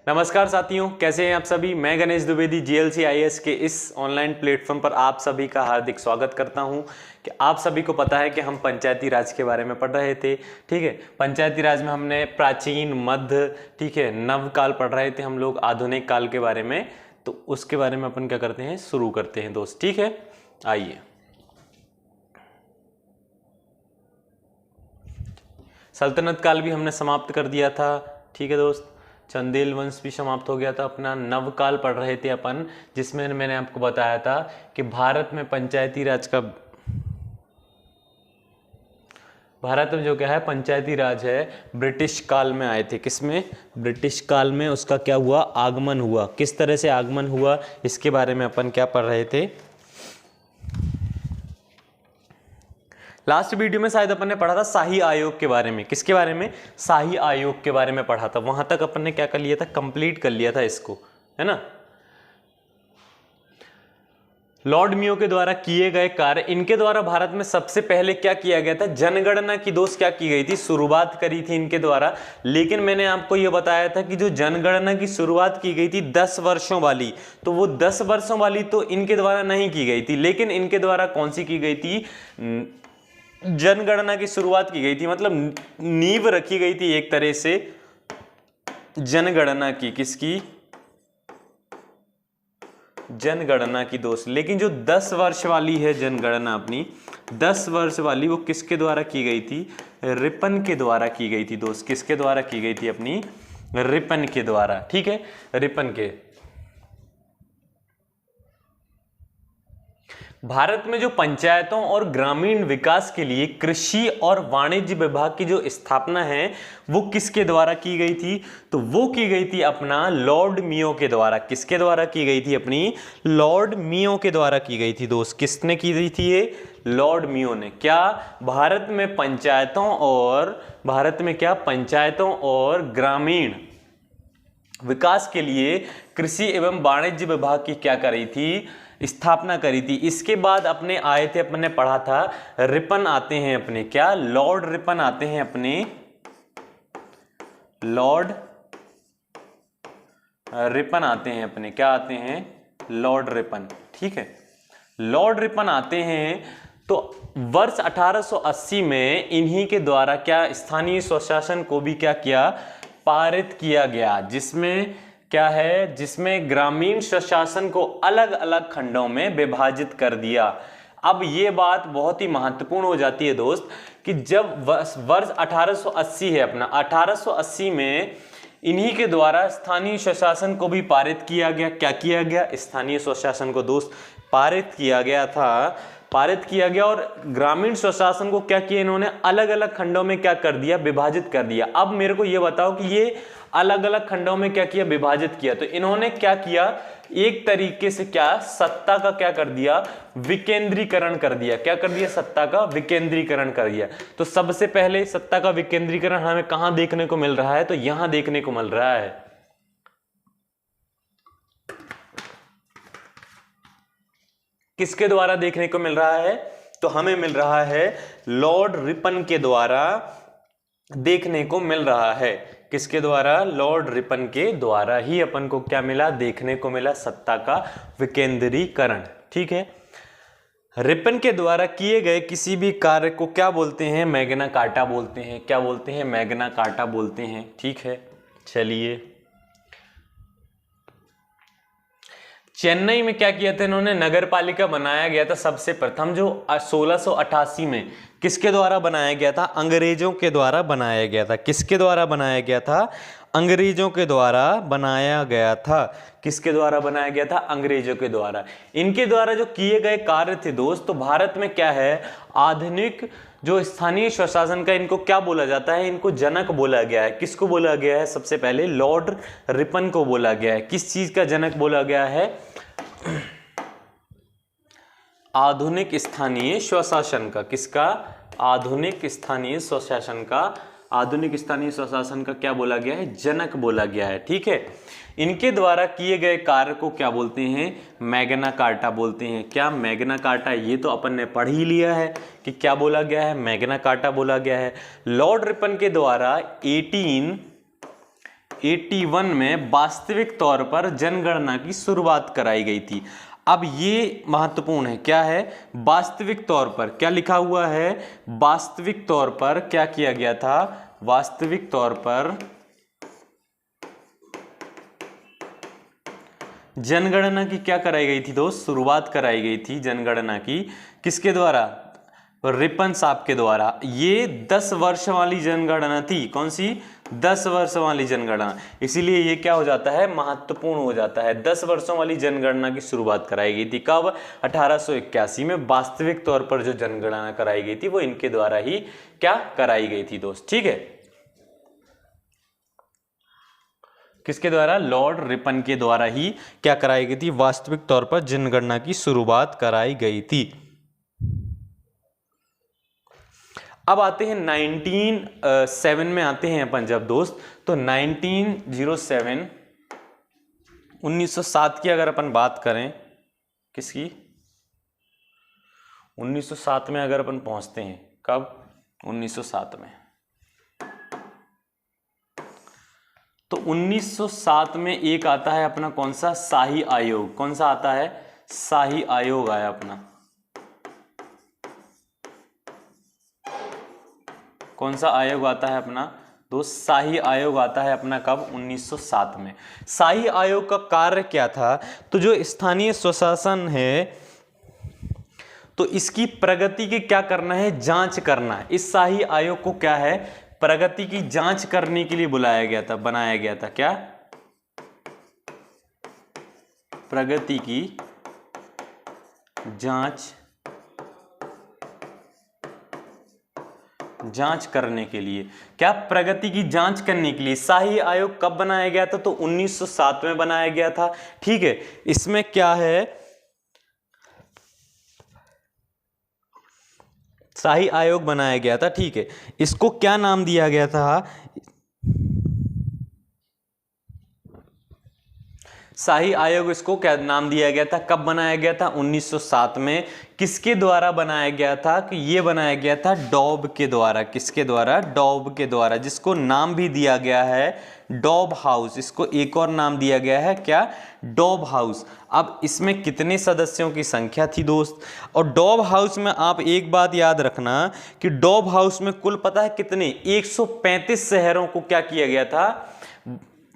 नमस्कार साथियों, कैसे हैं आप सभी। मैं गणेश द्विवेदी जीएलसी आईएएस के इस ऑनलाइन प्लेटफॉर्म पर आप सभी का हार्दिक स्वागत करता हूं कि आप सभी को पता है कि हम पंचायती राज के बारे में पढ़ रहे थे। ठीक है, पंचायती राज में हमने प्राचीन, मध्य, ठीक है, नवकाल पढ़ रहे थे हम लोग, आधुनिक काल के बारे में। तो उसके बारे में अपन क्या करते हैं, शुरू करते हैं दोस्त। ठीक है, आइए। सल्तनत काल भी हमने समाप्त कर दिया था। ठीक है दोस्त, चंदेल वंश भी समाप्त हो गया था। अपना नवकाल पढ़ रहे थे अपन, जिसमें मैंने आपको बताया था कि भारत में पंचायती राज का, भारत में जो क्या है पंचायती राज है, ब्रिटिश काल में आए थे। किसमें? ब्रिटिश काल में उसका क्या हुआ, आगमन हुआ। किस तरह से आगमन हुआ, इसके बारे में अपन क्या पढ़ रहे थे। लास्ट वीडियो में शायद अपन ने पढ़ा था शाही आयोग के बारे में। किसके बारे में? शाही आयोग के बारे में पढ़ा था। वहां तक अपन ने क्या कर लिया था, कंप्लीट कर लिया था इसको, है ना। लॉर्ड मियो के द्वारा किए गए कार्य, इनके द्वारा भारत में सबसे पहले क्या किया गया था, जनगणना की दोस्त क्या की गई थी, शुरुआत करी थी इनके द्वारा। लेकिन मैंने आपको यह बताया था कि जो जनगणना की शुरुआत की गई थी 10 वर्षों वाली, तो वो 10 वर्षों वाली तो इनके द्वारा नहीं की गई थी, लेकिन इनके द्वारा कौन सी की गई थी, जनगणना की शुरुआत की गई थी। मतलब नींव रखी गई थी एक तरह से जनगणना की। किसकी? जनगणना की दोस्त। लेकिन जो 10 वर्ष वाली है जनगणना अपनी, 10 वर्ष वाली, वो किसके द्वारा की गई थी, रिपन के द्वारा की गई थी दोस्त। किसके द्वारा की गई थी, अपनी रिपन के द्वारा। ठीक है, रिपन के। भारत में जो पंचायतों और ग्रामीण विकास के लिए कृषि और वाणिज्य विभाग की जो स्थापना है वो किसके द्वारा की गई थी, तो वो की गई थी अपना लॉर्ड मियो के द्वारा। किसके द्वारा की गई थी, अपनी लॉर्ड मियो के द्वारा की गई थी दोस्त। किसने की गई थी ये, लॉर्ड मियो ने। क्या? भारत में पंचायतों और ग्रामीण विकास के लिए कृषि एवं वाणिज्य विभाग की क्या करी थी, स्थापना करी थी। इसके बाद अपने आए थे, अपने पढ़ा था, रिपन आते हैं अपने, क्या, लॉर्ड रिपन आते हैं अपने, लॉर्ड रिपन आते हैं अपने, क्या आते हैं, लॉर्ड रिपन। ठीक है, लॉर्ड रिपन आते हैं। तो वर्ष 1880 में इन्हीं के द्वारा क्या, स्थानीय स्वशासन को भी क्या किया, पारित किया गया। जिसमें क्या है, जिसमें ग्रामीण स्वशासन को अलग अलग खंडों में विभाजित कर दिया। अब ये बात बहुत ही महत्वपूर्ण हो जाती है दोस्त कि जब वर्ष 1880 है अपना, 1880 में इन्हीं के द्वारा स्थानीय स्वशासन को भी पारित किया गया। क्या किया गया, स्थानीय स्वशासन को दोस्त पारित किया गया था, पारित किया गया। और ग्रामीण स्वशासन को क्या किया इन्होंने, अलग अलग खंडों में क्या कर दिया, विभाजित कर दिया। अब मेरे को ये बताओ कि ये अलग अलग खंडों में क्या किया, विभाजित किया। तो इन्होंने क्या किया, एक तरीके से क्या, सत्ता का क्या कर दिया, विकेंद्रीकरण कर दिया। क्या कर दिया, सत्ता का विकेंद्रीकरण कर दिया। तो सबसे पहले सत्ता का विकेंद्रीकरण हमें कहां देखने को मिल रहा है, तो यहां देखने को मिल रहा है। किसके द्वारा देखने को मिल रहा है, तो हमें मिल रहा है लॉर्ड रिपन के द्वारा देखने को मिल रहा है। किसके द्वारा, लॉर्ड रिपन के द्वारा ही अपन को क्या मिला, देखने को मिला, सत्ता का विकेंद्रीकरण। ठीक है, रिपन के द्वारा किए गए किसी भी कार्य को क्या बोलते हैं, मैग्ना कार्टा बोलते हैं। क्या बोलते हैं, मैग्ना कार्टा बोलते हैं। ठीक है, चलिए। चेन्नई में क्या किया था इन्होंने, नगर पालिका बनाया गया था सबसे प्रथम, जो 1688 में किसके द्वारा बनाया गया था, अंग्रेजों के द्वारा बनाया गया था। किसके द्वारा बनाया गया था, अंग्रेजों के द्वारा बनाया गया था। किसके द्वारा बनाया गया था, अंग्रेजों के द्वारा। इनके द्वारा जो किए गए कार्य थे दोस्त, तो भारत में क्या है, आधुनिक जो स्थानीय स्वशासन का इनको क्या बोला जाता है, इनको जनक बोला गया है। किसको बोला गया है, सबसे पहले लॉर्ड रिपन को बोला गया है। किस चीज का जनक बोला गया है, आधुनिक स्थानीय स्वशासन का। किसका, आधुनिक स्थानीय स्वशासन का, आधुनिक स्थानीय स्वशासन का क्या बोला गया है, जनक बोला गया है। ठीक है, इनके द्वारा किए गए कार्य को क्या बोलते हैं, मैग्ना कार्टा बोलते हैं। क्या, मैग्ना कार्टा, ये तो अपन ने पढ़ ही लिया है कि क्या बोला गया है, मैग्ना कार्टा बोला गया है। लॉर्ड रिपन के द्वारा 1881 में वास्तविक तौर पर जनगणना की शुरुआत कराई गई थी। अब ये महत्वपूर्ण है, क्या है, वास्तविक तौर पर, क्या लिखा हुआ है, वास्तविक तौर पर क्या किया गया था, वास्तविक तौर पर जनगणना की क्या कराई गई थी दोस्त, शुरुआत कराई गई थी जनगणना की, किसके द्वारा, रिपन साहब के द्वारा। ये 10 वर्ष वाली जनगणना थी, कौन सी, 10 वर्ष वाली जनगणना, इसीलिए ये क्या हो जाता है, महत्वपूर्ण हो जाता है। 10 वर्षों वाली जनगणना की शुरुआत कराई गई थी, कब, 1881 में। वास्तविक तौर पर जो जनगणना कराई गई थी वो इनके द्वारा ही क्या कराई गई थी दोस्त, ठीक है। किसके द्वारा, लॉर्ड रिपन के द्वारा ही क्या कराई गई थी, वास्तविक तौर पर जनगणना की शुरुआत कराई गई थी। अब आते हैं 1907 में आते हैं अपन जब दोस्त, तो 1907 1907 की अगर अपन बात करें, किसकी, 1907 में अगर अपन पहुंचते हैं, कब, 1907 में, तो 1907 में एक आता है अपना कौन सा, शाही आयोग, कौन सा आता है, शाही आयोग आया अपना, कौन सा आयोग आता है अपना दोस्त, शाही आयोग आता है अपना, कब, 1907 में। शाही आयोग का कार्य क्या था, तो जो स्थानीय स्वशासन है तो इसकी प्रगति की क्या करना है, जांच करना है। इस शाही आयोग को क्या है, प्रगति की जांच करने के लिए बुलाया गया था, बनाया गया था, क्या, प्रगति की जांच करने के लिए, क्या, प्रगति की जांच करने के लिए। शाही आयोग कब बनाया गया था, तो 1907 में बनाया गया था, ठीक है। इसमें क्या है, शाही आयोग बनाया गया था, ठीक है। इसको क्या नाम दिया गया था, शाही आयोग, इसको क्या नाम दिया गया था, कब बनाया गया था, 1907 में। किसके द्वारा बनाया गया था, कि ये बनाया गया था डॉब के द्वारा, किसके द्वारा, डॉब के द्वारा, जिसको नाम भी दिया गया है डॉब हाउस, इसको एक और नाम दिया गया है, क्या, डॉब हाउस। अब इसमें कितने सदस्यों की संख्या थी दोस्त, और डॉब हाउस में आप एक बात याद रखना कि डॉब हाउस में कुल पता है कितने, 135 शहरों को क्या किया गया था,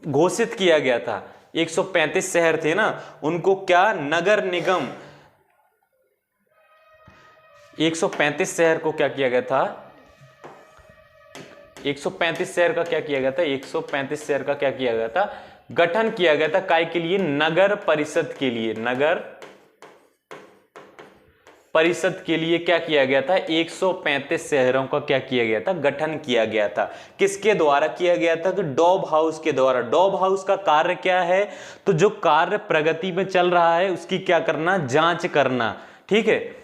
घोषित किया गया था। 135 शहर थे ना, उनको क्या, नगर निगम, 135 शहर को क्या किया गया था, 135 शहर का क्या किया गया था, 135 शहर का क्या किया गया था, गठन किया गया था, काय के लिए, नगर परिषद के लिए, नगर परिषद के लिए क्या किया गया था, 135 शहरों का क्या किया गया था, गठन किया गया था। किसके द्वारा किया गया था, तो डॉब हाउस के द्वारा। डॉब हाउस का कार्य क्या है, तो जो कार्य प्रगति में चल रहा है उसकी क्या करना, जांच करना, ठीक है।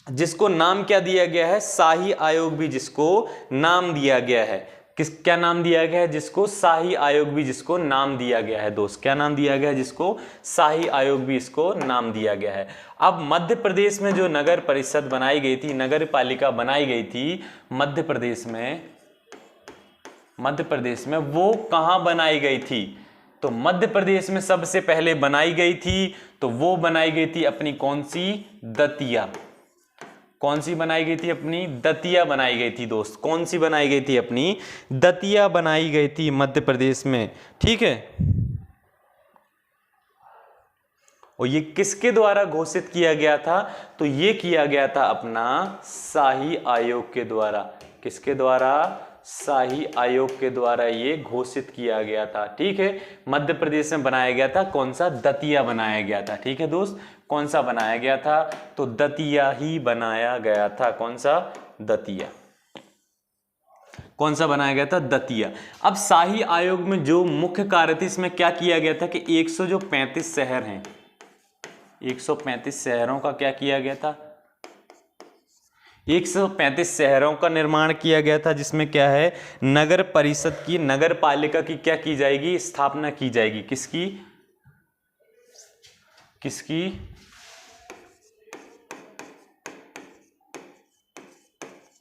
जिसको नाम क्या दिया गया है, शाही आयोग भी जिसको नाम दिया गया है, क्या नाम दिया गया है, जिसको शाही आयोग भी जिसको नाम दिया गया है दोस्त, क्या नाम दिया गया है, जिसको शाही आयोग भी इसको नाम दिया गया है। अब मध्य प्रदेश में जो नगर परिषद बनाई गई थी, नगर पालिका बनाई गई थी मध्य प्रदेश में वो कहां बनाई गई थी, तो मध्य प्रदेश में सबसे पहले बनाई गई थी, तो वो बनाई गई थी अपनी कौन सी, दतिया। कौन सी बनाई गई थी, अपनी दतिया बनाई गई थी दोस्त। कौन सी बनाई गई थी, अपनी दतिया बनाई गई थी मध्य प्रदेश में, ठीक है। और ये किसके द्वारा घोषित किया गया था, तो ये किया गया था अपना शाही आयोग के द्वारा। किसके द्वारा, शाही आयोग के द्वारा ये घोषित किया गया था, ठीक है। मध्य प्रदेश में बनाया गया था, कौन सा, दतिया बनाया गया था, ठीक है दोस्त। कौन सा बनाया गया था, तो दतिया ही बनाया गया था। कौन सा, दतिया। कौन सा बनाया गया था, दतिया। अब शाही आयोग में जो मुख्य कार्य थे, इसमें क्या किया गया था कि 135 शहर हैं, 135 शहरों का क्या किया गया था, 135 शहरों का निर्माण किया गया था, जिसमें क्या है, नगर परिषद की, नगर पालिका की क्या की जाएगी, स्थापना की जाएगी। किसकी,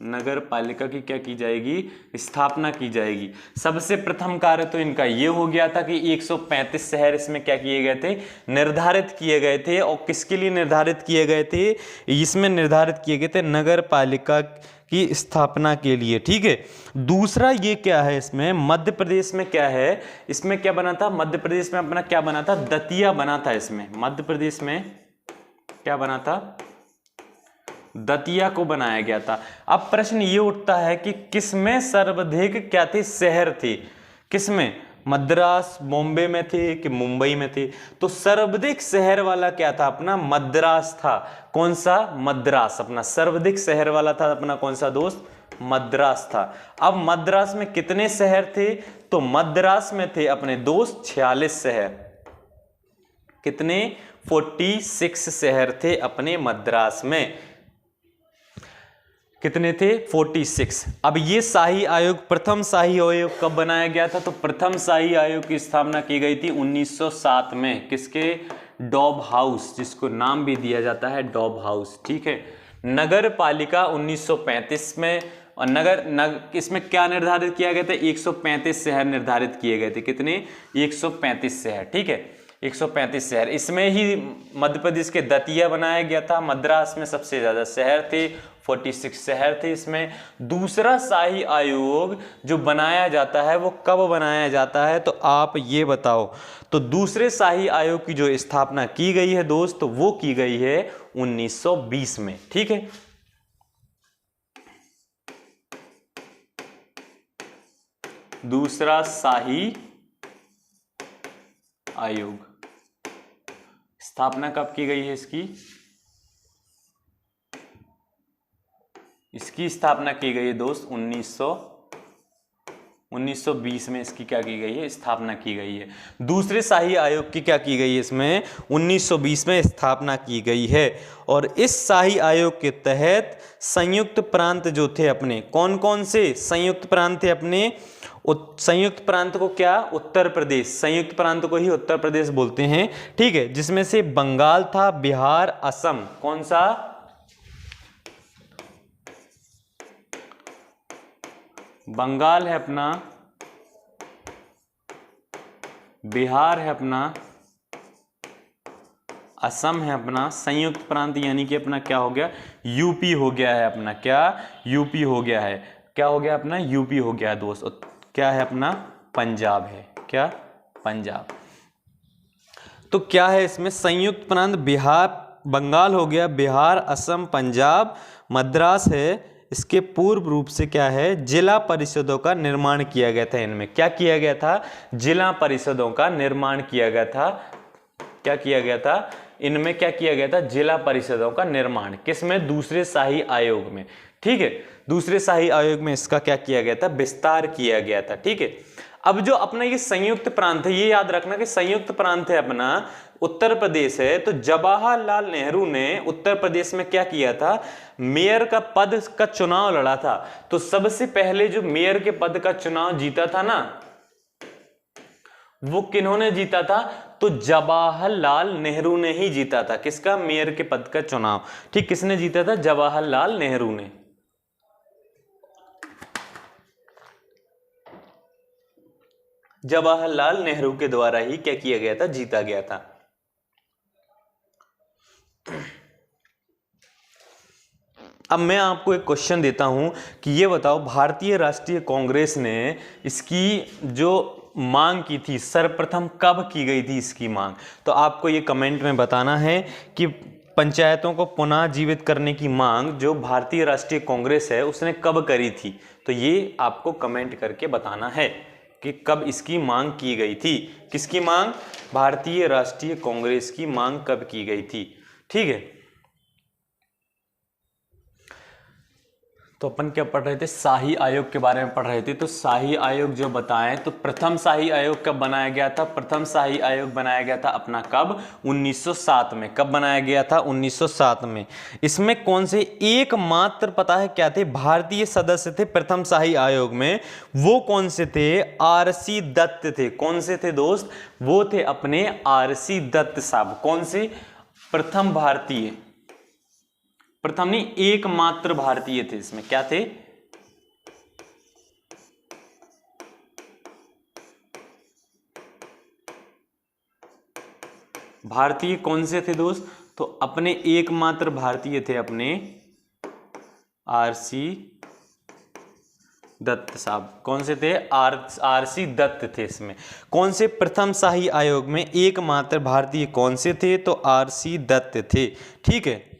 नगर पालिका की क्या की जाएगी, स्थापना की जाएगी। सबसे प्रथम कार्य तो इनका ये हो गया था कि 135 शहर इसमें क्या किए गए थे, निर्धारित किए गए थे। और किसके लिए निर्धारित किए गए थे, इसमें निर्धारित किए गए थे नगर पालिका की स्थापना के लिए, ठीक है। दूसरा ये क्या है, इसमें मध्य प्रदेश में क्या है, इसमें क्या बना था, मध्य प्रदेश में अपना क्या बना था, दतिया बना था। इसमें मध्य प्रदेश में क्या बना था, दतिया को बनाया गया था। अब प्रश्न ये उठता है कि किसमें सर्वाधिक क्या थे, शहर थे, किसमें, मद्रास बॉम्बे में थे कि मुंबई में थे। तो सर्वाधिक शहर वाला क्या था, अपना मद्रास था। कौन सा, मद्रास। अपना सर्वाधिक शहर वाला था अपना कौन सा दोस्त, मद्रास था। अब मद्रास में कितने शहर थे, तो मद्रास में थे अपने दोस्त 46 शहर। कितने, 46 शहर थे अपने मद्रास में। कितने थे, 46। अब ये शाही आयोग, प्रथम शाही आयोग कब बनाया गया था, तो प्रथम शाही आयोग की स्थापना की गई थी 1907 में। किसके, डॉब हाउस, जिसको नाम भी दिया जाता है डॉब हाउस, ठीक है। नगर पालिका 1935 में। और इसमें क्या निर्धारित किया गया था, 135 शहर निर्धारित किए गए थे। कितने, 135 शहर, ठीक है, 135 शहर। इसमें ही मध्य प्रदेश के दतिया बनाया गया था। मद्रास में सबसे ज्यादा शहर थे, 46 शहर थे इसमें। दूसरा शाही आयोग जो बनाया जाता है वो कब बनाया जाता है, तो आप ये बताओ। तो दूसरे शाही आयोग की जो स्थापना की गई है दोस्त, वो की गई है 1920 में, ठीक है। दूसरा शाही आयोग स्थापना कब की गई है, इसकी स्थापना की गई है दोस्त 1920 में इसकी क्या की गई है, स्थापना की गई है। दूसरे शाही आयोग की क्या की गई है, इसमें 1920 में स्थापना की गई है। और इस शाही आयोग के तहत संयुक्त प्रांत जो थे अपने, कौन कौन से संयुक्त प्रांत थे अपने, संयुक्त प्रांत को क्या, उत्तर प्रदेश, संयुक्त प्रांत को ही उत्तर प्रदेश बोलते हैं, ठीक है। जिसमें से बंगाल था, बिहार, असम। कौन सा, बंगाल है अपना, बिहार है अपना, असम है अपना। संयुक्त प्रांत यानी कि अपना क्या हो गया, यूपी हो गया है अपना, क्या, यूपी हो गया है। क्या हो गया अपना, यूपी हो गया है दोस्त। क्या है अपना, पंजाब है, क्या, पंजाब। तो क्या है इसमें, संयुक्त प्रांत बिहार, बंगाल हो गया, बिहार, असम, पंजाब, मद्रास है। इसके पूर्व रूप से क्या है, जिला परिषदों का निर्माण किया गया था। इनमें क्या किया गया था, जिला परिषदों का निर्माण किया गया था। क्या किया गया था, इनमें क्या किया गया था, जिला परिषदों का निर्माण। किसमें, दूसरे शाही आयोग में, ठीक है। दूसरे शाही आयोग में इसका क्या किया गया था, विस्तार किया गया था, ठीक है। अब जो अपना ये संयुक्त प्रांत है, ये याद रखना कि संयुक्त प्रांत है अपना उत्तर प्रदेश है। तो जवाहरलाल नेहरू ने उत्तर प्रदेश में क्या किया था, मेयर का पद का चुनाव लड़ा था। तो सबसे पहले जो मेयर के पद का चुनाव जीता था ना, वो किन्होंने जीता था, तो जवाहरलाल नेहरू ने ही जीता था। किसका, मेयर के पद का चुनाव, ठीक, किसने जीता था, जवाहरलाल नेहरू ने। जवाहरलाल नेहरू के द्वारा ही क्या किया गया था, जीता गया था। अब मैं आपको एक क्वेश्चन देता हूं कि ये बताओ, भारतीय राष्ट्रीय कांग्रेस ने इसकी जो मांग की थी सर्वप्रथम कब की गई थी इसकी मांग, तो आपको ये कमेंट में बताना है कि पंचायतों को पुनः जीवित करने की मांग जो भारतीय राष्ट्रीय कांग्रेस है उसने कब करी थी। तो ये आपको कमेंट करके बताना है कि कब इसकी मांग की गई थी। किसकी मांग, भारतीय राष्ट्रीय कांग्रेस की मांग कब की गई थी, ठीक है। तो अपन क्या पढ़ रहे थे, शाही आयोग के बारे में पढ़ रहे थे। तो शाही आयोग जो बताएं, तो प्रथम शाही आयोग कब बनाया गया था, प्रथम शाही आयोग बनाया गया था अपना कब, 1907 में। कब बनाया गया था, 1907 में। इसमें कौन से एकमात्र पता है क्या थे, भारतीय सदस्य थे प्रथम शाही आयोग में। वो कौन से थे, आरसी दत्त थे। कौन से थे दोस्त, वो थे अपने आरसी दत्त साहब। कौन से, प्रथम भारतीय प्रथम नहीं, एकमात्र भारतीय थे इसमें। क्या थे? भारतीय कौन से थे दोस्त? तो अपने एकमात्र भारतीय थे अपने आरसी दत्त साहब। कौन से थे? आरसी दत्त थे इसमें। कौन से? प्रथम शाही आयोग में एकमात्र भारतीय कौन से थे? तो आरसी दत्त थे। ठीक है।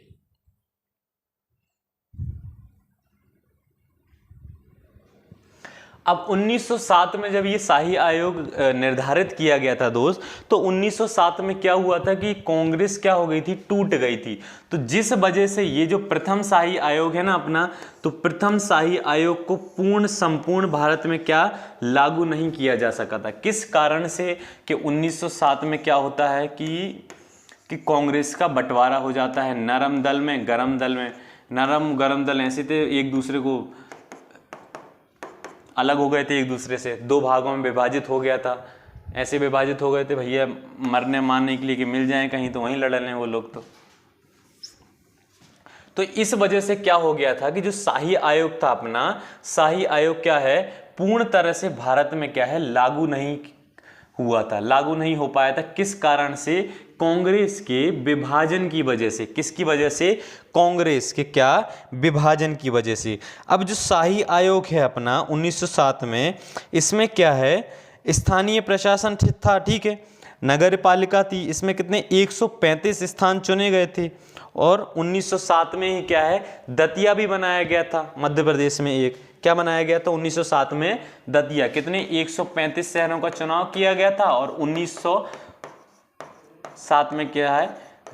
अब 1907 में जब ये शाही आयोग निर्धारित किया गया था दोस्त, तो 1907 में क्या हुआ था कि कांग्रेस क्या हो गई थी? टूट गई थी। तो जिस वजह से ये जो प्रथम शाही आयोग है ना अपना, तो प्रथम शाही आयोग को संपूर्ण भारत में क्या लागू नहीं किया जा सका था। किस कारण से? कि 1907 में क्या होता है कि कांग्रेस का बंटवारा हो जाता है नरम दल में, गरम दल में। नरम गरम दल ऐसे थे, एक दूसरे को अलग हो गए थे, एक दूसरे से दो भागों में विभाजित हो गया था। ऐसे विभाजित हो गए थे भैया मरने मारने के लिए कि मिल जाएं कहीं तो वहीं लड़ लें वो लोग। तो इस वजह से क्या हो गया था कि जो शाही आयोग था अपना, शाही आयोग क्या है, पूर्ण तरह से भारत में क्या है, लागू नहीं हुआ था, लागू नहीं हो पाया था। किस कारण से? कांग्रेस के विभाजन की वजह से। किसकी वजह से? कांग्रेस के क्या विभाजन की वजह से। अब जो शाही आयोग है अपना 1907 में, इसमें क्या है, स्थानीय प्रशासन था। ठीक है। नगर पालिका थी। इसमें कितने? 135 स्थान चुने गए थे। और 1907 में ही क्या है, दतिया भी बनाया गया था मध्य प्रदेश में। एक क्या बनाया गया था 1907 में? दतिया। कितने? 135 शहरों का चुनाव किया गया था। और 1907 में क्या है,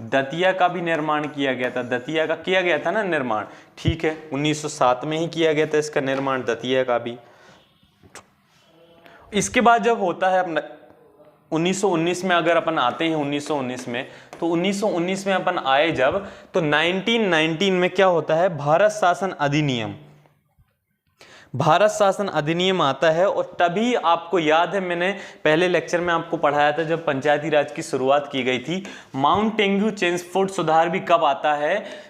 दतिया का भी निर्माण किया गया था। दतिया का किया गया था ना निर्माण। ठीक है। 1907 में ही किया गया था इसका निर्माण, दतिया का भी। इसके बाद जब होता है अपना 1919 में, अगर अपन आते हैं 1919 में, तो 1919 में अपन आए जब, तो 1919 में क्या होता है, भारत शासन अधिनियम। भारत शासन अधिनियम आता है। और तभी आपको याद है, मैंने पहले लेक्चर में आपको पढ़ाया था जब पंचायती राज की शुरुआत की गई थी। माउंटेन्यू चेम्सफोर्ड सुधार भी कब आता है?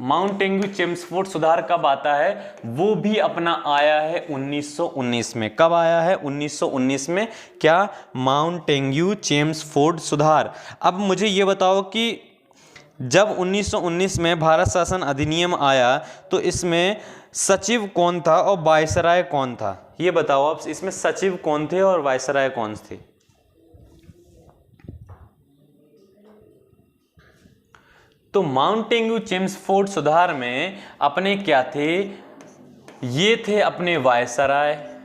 माउंटेन्यू चेम्सफोर्ड सुधार कब आता है? वो भी अपना आया है 1919 में। कब आया है? 1919 में। क्या? माउंटेन्यू चेम्सफोर्ड सुधार। अब मुझे ये बताओ कि जब 1919 में भारत शासन अधिनियम आया, तो इसमें सचिव कौन था और वायसराय कौन था? ये बताओ आप, इसमें सचिव कौन थे और वायसराय कौन थे? तो माउंटेन्यू चेम्सफोर्ड सुधार में अपने क्या थे? ये थे अपने वायसराय,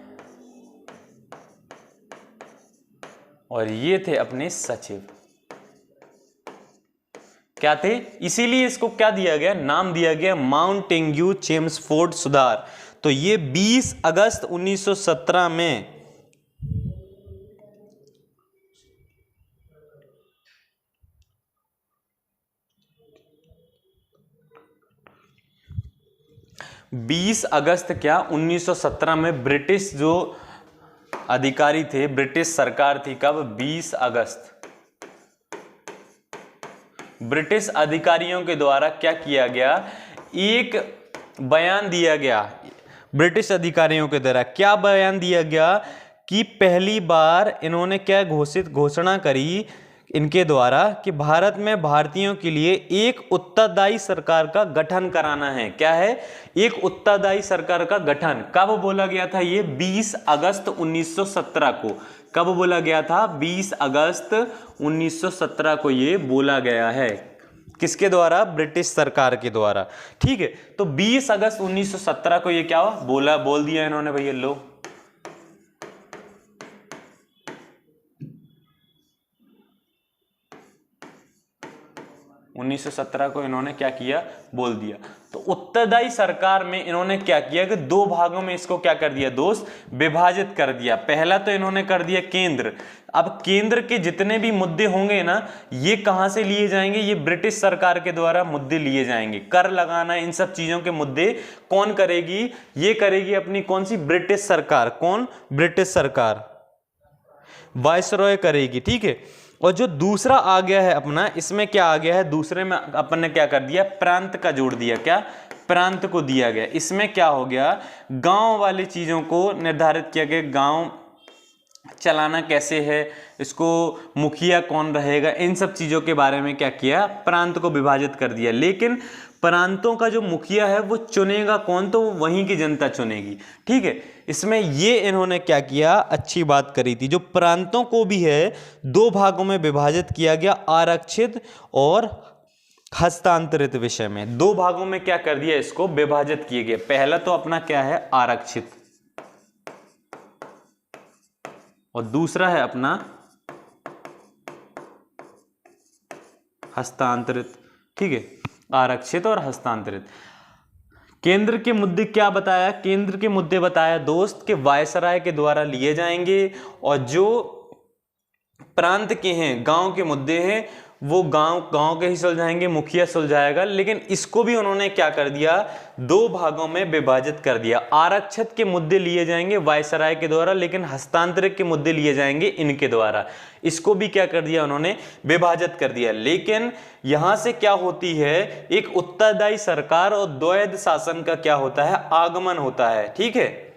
और ये थे अपने सचिव। क्या थे? इसीलिए इसको क्या दिया गया, नाम दिया गया माउंटेन्यू चेम्सफोर्ड सुधार। तो ये 20 अगस्त 1917 में 20 अगस्त क्या 1917 में ब्रिटिश जो अधिकारी थे, ब्रिटिश सरकार थी, कब? 20 अगस्त। ब्रिटिश अधिकारियों के द्वारा क्या किया गया? एक बयान दिया गया। ब्रिटिश अधिकारियों के द्वारा क्या बयान दिया गया कि पहली बार इन्होंने क्या घोषणा करी इनके द्वारा कि भारत में भारतीयों के लिए एक उत्तरदायी सरकार का गठन कराना है। क्या है? एक उत्तरदायी सरकार का गठन। कब बोला गया था ये? 20 अगस्त 1917 को। कब बोला गया था? 20 अगस्त 1917 को ये बोला गया है। किसके द्वारा? ब्रिटिश सरकार के द्वारा। ठीक है। तो 20 अगस्त 1917 को ये क्या हुआ? बोल दिया इन्होंने भैया, लो 1917 को इन्होंने क्या किया? बोल दिया। तो उत्तरदायी सरकार में इन्होंने क्या किया कि दो भागों में इसको क्या कर दिया दोस्त? विभाजित कर दिया। पहला तो इन्होंने कर दिया केंद्र। अब केंद्र के जितने भी मुद्दे होंगे ना, ये कहां से लिए जाएंगे? ये ब्रिटिश सरकार के द्वारा मुद्दे लिए जाएंगे। कर लगाना, इन सब चीजों के मुद्दे कौन करेगी? ये करेगी अपनी कौन सी? ब्रिटिश सरकार। कौन? ब्रिटिश सरकार, वायसरॉय करेगी। ठीक है। और जो दूसरा आ गया है अपना, इसमें क्या आ गया है, दूसरे में अपन ने क्या कर दिया, प्रांत का जोड़ दिया, क्या प्रांत को दिया गया। इसमें क्या हो गया, गांव वाली चीजों को निर्धारित किया गया, गांव चलाना कैसे है, इसको मुखिया कौन रहेगा, इन सब चीजों के बारे में क्या किया, प्रांत को विभाजित कर दिया। लेकिन प्रांतों का जो मुखिया है वो चुनेगा कौन, तो वहीं की जनता चुनेगी, ठीक है। इसमें ये इन्होंने क्या किया, अच्छी बात करी थी। जो प्रांतों को भी है दो भागों में विभाजित किया गया, आरक्षित और हस्तांतरित विषय में, दो भागों में क्या कर दिया, इसको विभाजित किए गए। पहला तो अपना क्या है, आरक्षित, और दूसरा है अपना हस्तांतरित, ठीक है, आरक्षित और हस्तांतरित। केंद्र के मुद्दे क्या बताया, केंद्र के मुद्दे बताया दोस्त कि वायसराय के द्वारा लिए जाएंगे, और जो प्रांत के हैं, गांव के मुद्दे हैं, वो गांव के ही सुलझाएंगे, मुखिया सुलझाएगा। लेकिन इसको भी उन्होंने क्या कर दिया, दो भागों में विभाजित कर दिया। आरक्षित के मुद्दे लिए जाएंगे वायसराय के द्वारा, लेकिन हस्तांतरित के मुद्दे लिए जाएंगे इनके द्वारा। इसको भी क्या कर दिया उन्होंने, विभाजित कर दिया। लेकिन यहां से क्या होती है, एक उत्तरदायी सरकार और द्वैध शासन का क्या होता है, आगमन होता है, ठीक है।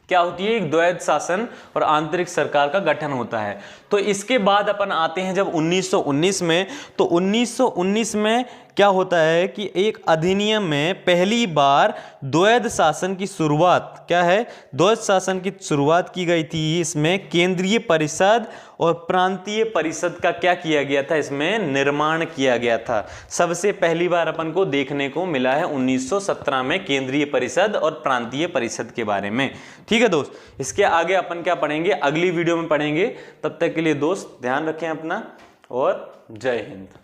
क्या होती है, एक द्वैध शासन और आंतरिक सरकार का गठन होता है। तो इसके बाद अपन आते हैं जब 1919 में, तो 1919 में क्या होता है कि एक अधिनियम में पहली बार द्वैध शासन की शुरुआत, क्या है, द्वैध शासन की शुरुआत की गई थी। इसमें केंद्रीय परिषद और प्रांतीय परिषद का क्या किया गया था, इसमें निर्माण किया गया था। सबसे पहली बार अपन को देखने को मिला है 1917 में केंद्रीय परिषद और प्रांतीय परिषद के बारे में, ठीक है दोस्त। इसके आगे अपन क्या पढ़ेंगे, अगली वीडियो में पढ़ेंगे। तब तक के लिए दोस्त ध्यान रखें अपना, और जय हिंद।